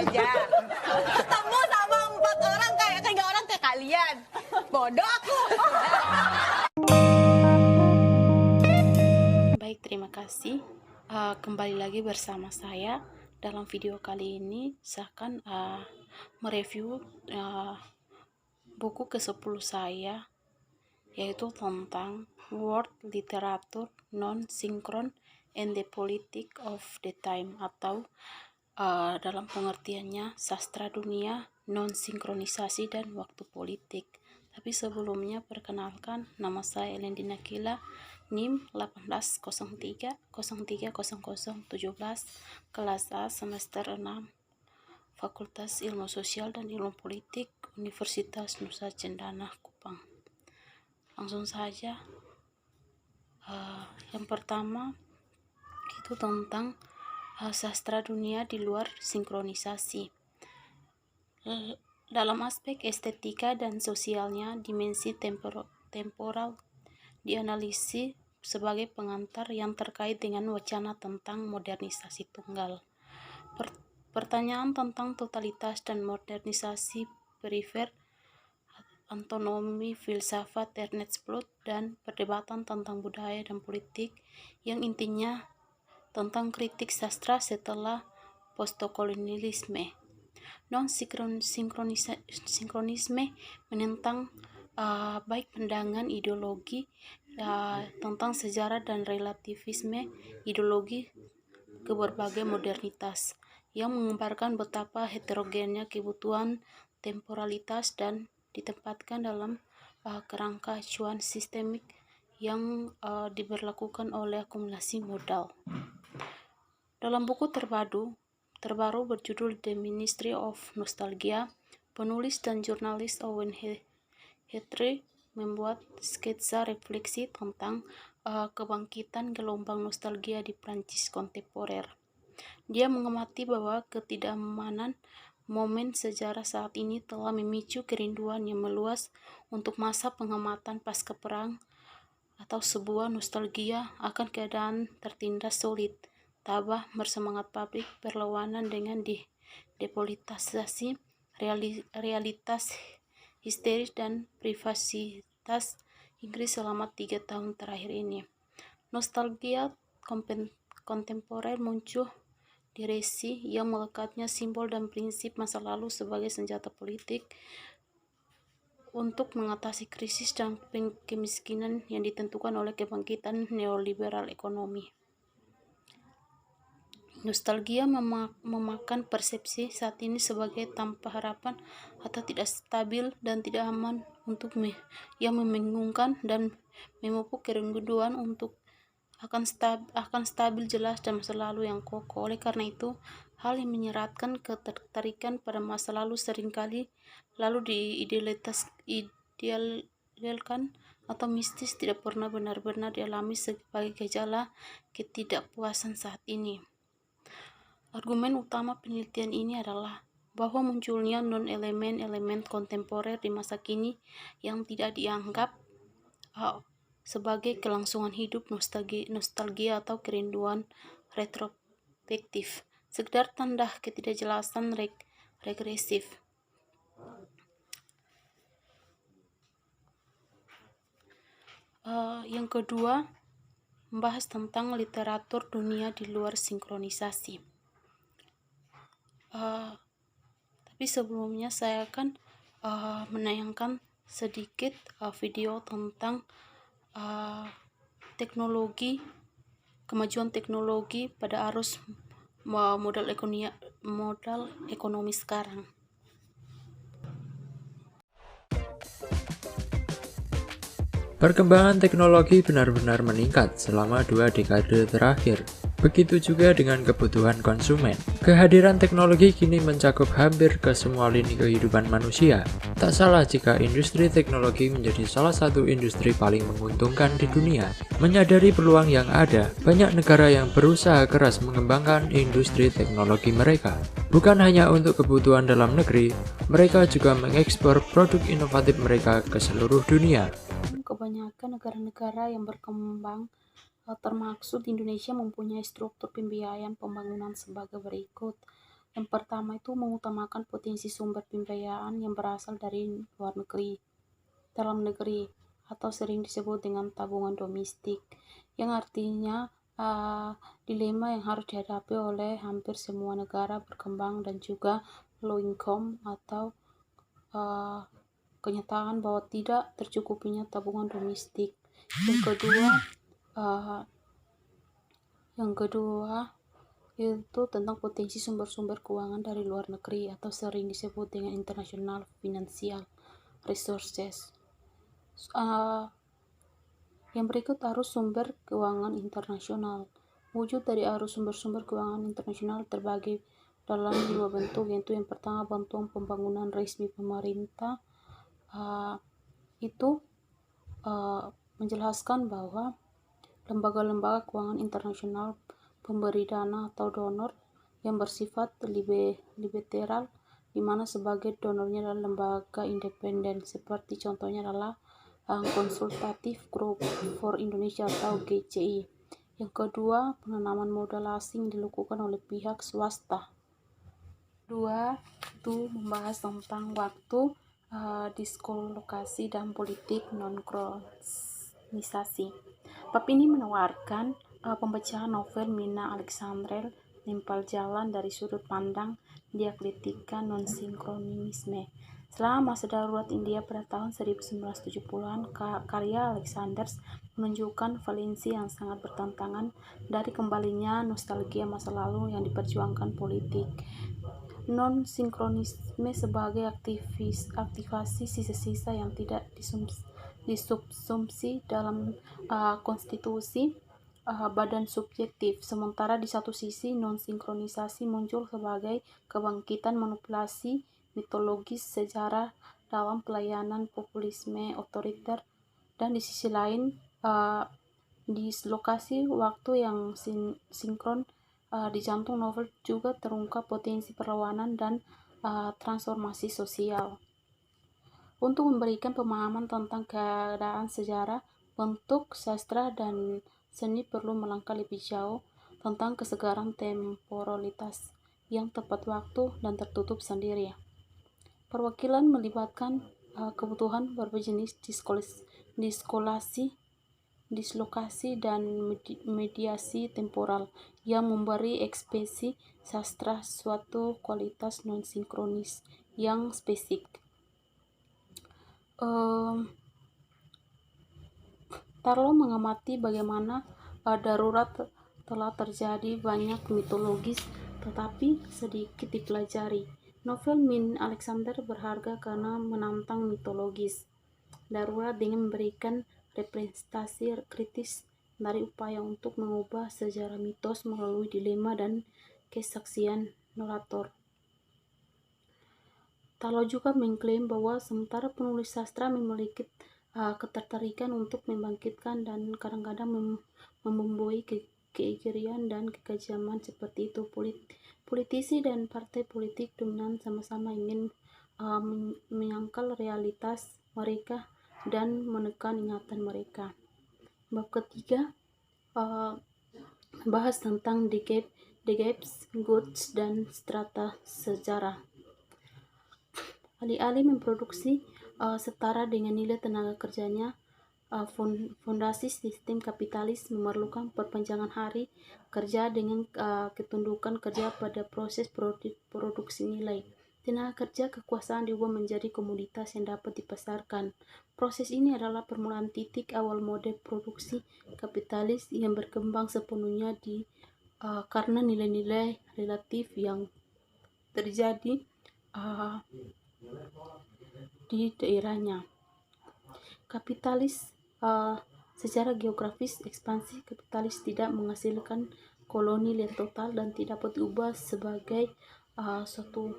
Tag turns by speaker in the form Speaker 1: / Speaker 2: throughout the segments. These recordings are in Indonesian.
Speaker 1: aja. Ketemu sama 4 orang kayak 3 orang kayak kalian. Bodoh aku.
Speaker 2: Baik, terima kasih. Kembali lagi bersama saya. Dalam video kali ini saya akan mereview buku ke-10 saya, yaitu tentang World Literature Non-Synchron and the Politics of the Time, atau dalam pengertiannya sastra dunia, non-sinkronisasi dan waktu politik. Tapi sebelumnya perkenalkan, nama saya Elendina Kila, NIM 1803030017, kelas A, semester 6, Fakultas Ilmu Sosial dan Ilmu Politik, Universitas Nusa Cendana, Kupang. Langsung saja. Yang pertama itu tentang sastra dunia di luar sinkronisasi. Dalam aspek estetika dan sosialnya, dimensi temporal dianalisis sebagai pengantar yang terkait dengan wacana tentang modernisasi tunggal. Pertanyaan tentang totalitas dan modernisasi perifer, antonomi filsafat Ernest Bloch, dan perdebatan tentang budaya dan politik yang intinya tentang kritik sastra setelah postkolonialisme. Non-sinkronisme menentang baik pandangan ideologi tentang sejarah dan relativisme ideologi ke berbagai modernitas yang mengembarkan betapa heterogennya kebutuhan temporalitas dan ditempatkan dalam kerangka acuan sistemik yang diberlakukan oleh akumulasi modal. Dalam buku terbaru berjudul The Ministry of Nostalgia, penulis dan jurnalis Owen Heath membuat sketsa refleksi tentang kebangkitan gelombang nostalgia di Prancis kontemporer. Dia mengamati bahwa ketidakamanan momen sejarah saat ini telah memicu kerinduan yang meluas untuk masa pengamatan pasca perang atau sebuah nostalgia akan keadaan tertindas solid, tabah, bersemangat pabrik, berlawanan dengan depolitisasi, realitas histeris dan privasitas Inggris selama 3 tahun terakhir ini. Nostalgia kontemporer muncul di resi yang melekatnya simbol dan prinsip masa lalu sebagai senjata politik untuk mengatasi krisis dan kemiskinan yang ditentukan oleh kebangkitan neoliberal ekonomi. Nostalgia memakan persepsi saat ini sebagai tanpa harapan atau tidak stabil dan tidak aman untuk yang membingungkan dan memupuk kerinduan untuk akan stabil jelas dan masa lalu yang kokoh. Oleh karena itu, hal yang menyeratkan ketertarikan pada masa lalu seringkali lalu diidealkan atau mistis tidak pernah benar-benar dialami sebagai gejala ketidakpuasan saat ini. Argumen utama penelitian ini adalah bahwa munculnya non-elemen kontemporer di masa kini yang tidak dianggap sebagai kelangsungan hidup nostalgia atau kerinduan retrospektif, sekedar tanda ketidakjelasan regresif. Yang kedua, membahas tentang literatur dunia di luar sinkronisasi. Tapi sebelumnya saya akan menayangkan sedikit video tentang kemajuan teknologi pada arus modal ekonomi sekarang.
Speaker 3: Perkembangan teknologi benar-benar meningkat selama 2 dekade terakhir. Begitu juga dengan kebutuhan konsumen. Kehadiran teknologi kini mencakup hampir ke semua lini kehidupan manusia. Tak salah jika industri teknologi menjadi salah satu industri paling menguntungkan di dunia. Menyadari peluang yang ada, banyak negara yang berusaha keras mengembangkan industri teknologi mereka. Bukan hanya untuk kebutuhan dalam negeri, mereka juga mengekspor produk inovatif mereka ke seluruh dunia.
Speaker 2: Kebanyakan negara-negara yang berkembang termaksud Indonesia mempunyai struktur pembiayaan pembangunan sebagai berikut. Yang pertama itu mengutamakan potensi sumber pembiayaan yang berasal dari luar negeri, dalam negeri, atau sering disebut dengan tabungan domestik, yang artinya dilema yang harus dihadapi oleh hampir semua negara berkembang dan juga low income atau kenyataan bahwa tidak tercukupinya tabungan domestik. Yang kedua itu tentang potensi sumber-sumber keuangan dari luar negeri atau sering disebut dengan international financial resources. Yang berikut arus sumber keuangan internasional. Wujud dari arus sumber-sumber keuangan internasional terbagi dalam 2 bentuk, yaitu yang pertama bantuan pembangunan resmi pemerintah. Itu menjelaskan bahwa lembaga-lembaga keuangan internasional pemberi dana atau donor yang bersifat bilateral, di mana sebagai donornya adalah lembaga independen, seperti contohnya adalah Consultative Group for Indonesia atau GCI. Yang kedua, penanaman modal asing dilakukan oleh pihak swasta. Dua, itu membahas tentang waktu, diskolokasi dan politik non-kronisasi. Bab ini menawarkan pembacaan novel Mina Alexandrel Nempel Jalan dari sudut pandang dialektika non-sinkronisme. Selama masa darurat India pada tahun 1970-an, karya Alexander menunjukkan valensi yang sangat bertentangan dari kembalinya nostalgia masa lalu yang diperjuangkan politik non-sinkronisme sebagai aktivasi sisa-sisa yang tidak disubsumsi dalam konstitusi badan subjektif. Sementara di satu sisi non-sinkronisasi muncul sebagai kebangkitan manipulasi mitologis sejarah dalam pelayanan populisme otoriter, dan di sisi lain dislokasi waktu yang sinkron. Di jantung novel juga terungkap potensi perlawanan dan transformasi sosial. Untuk memberikan pemahaman tentang keadaan sejarah, bentuk sastra dan seni perlu melangkah lebih jauh tentang kesegaran temporalitas yang tepat waktu dan tertutup sendiri. Perwakilan melibatkan kebutuhan berbagai jenis dislokasi dan mediasi temporal yang memberi ekspresi sastra suatu kualitas non-sinkronis yang spesifik. Tarlo mengamati bagaimana darurat telah terjadi banyak mitologis tetapi sedikit dipelajari. Novel Min Alexander berharga karena menantang mitologis darurat dengan memberikan representasi kritis dari upaya untuk mengubah sejarah mitos melalui dilema dan kesaksian narator. Tarlo juga mengklaim bahwa sementara penulis sastra memiliki ketertarikan untuk membangkitkan dan kadang-kadang membumbui keegerian dan kekajaman seperti itu, politisi dan partai politik dominan sama-sama ingin menyangkal realitas mereka dan menekan ingatan mereka. Bab ketiga bahas tentang the gaps, goods, dan strata sejarah. Alih-alih memproduksi setara dengan nilai tenaga kerjanya, fondasi sistem kapitalis memerlukan perpanjangan hari kerja dengan ketundukan kerja pada proses produksi nilai. Tenaga kerja kekuasaan diubah menjadi komoditas yang dapat dipasarkan. Proses ini adalah permulaan titik awal mode produksi kapitalis yang berkembang sepenuhnya karena nilai-nilai relatif yang terjadi di daerahnya. Kapitalis secara geografis, ekspansi kapitalis tidak menghasilkan koloni yang total dan tidak dapat diubah sebagai suatu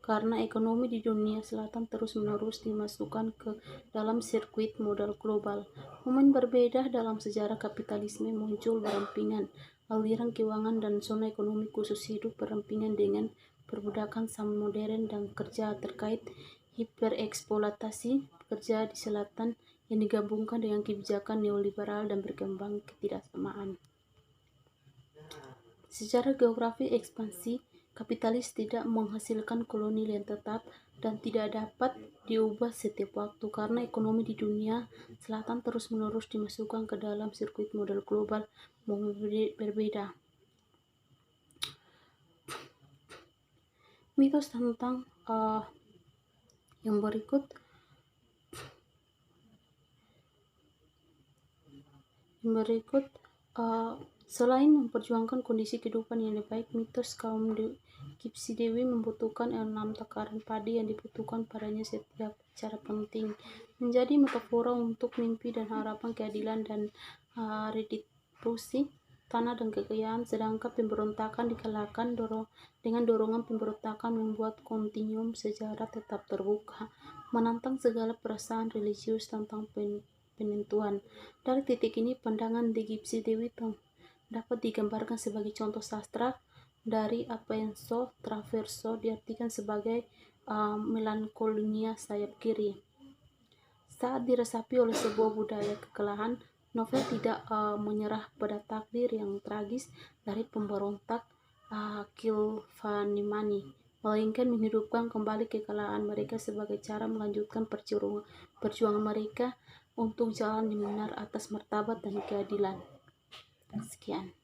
Speaker 2: karena ekonomi di dunia selatan terus-menerus dimasukkan ke dalam sirkuit modal global. Momen berbeda dalam sejarah kapitalisme muncul berdampingan. Aliran keuangan dan zona ekonomi khusus hidup berdampingan dengan perbudakan zaman modern dan kerja terkait hipereksploitasi kerja di selatan yang digabungkan dengan kebijakan neoliberal dan berkembang ketidaksamaan. Secara geografi ekspansi kapitalis tidak menghasilkan kolonial yang tetap dan tidak dapat diubah setiap waktu karena ekonomi di dunia selatan terus-menerus dimasukkan ke dalam sirkuit model global berbeda. Mitos tentang yang berikut selain memperjuangkan kondisi kehidupan yang lebih baik, mitos kaum Gipsy Dewi membutuhkan 6 takaran padi yang dibutuhkan padanya setiap cara penting, menjadi metafora untuk mimpi dan harapan keadilan dan redistribusi tanah dan kekayaan, sedangkan pemberontakan dikalahkan dengan dorongan pemberontakan membuat kontinuum sejarah tetap terbuka, menantang segala perasaan religius tentang penentuan. Dari titik ini, pandangan The Gipsy Dewi dapat digambarkan sebagai contoh sastra dari Appenso Traverso diartikan sebagai melankolia sayap kiri. Saat diresapi oleh sebuah budaya kekalahan, novel tidak menyerah pada takdir yang tragis dari pemberontak Kilvanimani, melainkan menghidupkan kembali kekalahan mereka sebagai cara melanjutkan perjuangan mereka untuk jalan yang benar atas martabat dan keadilan. Sekian.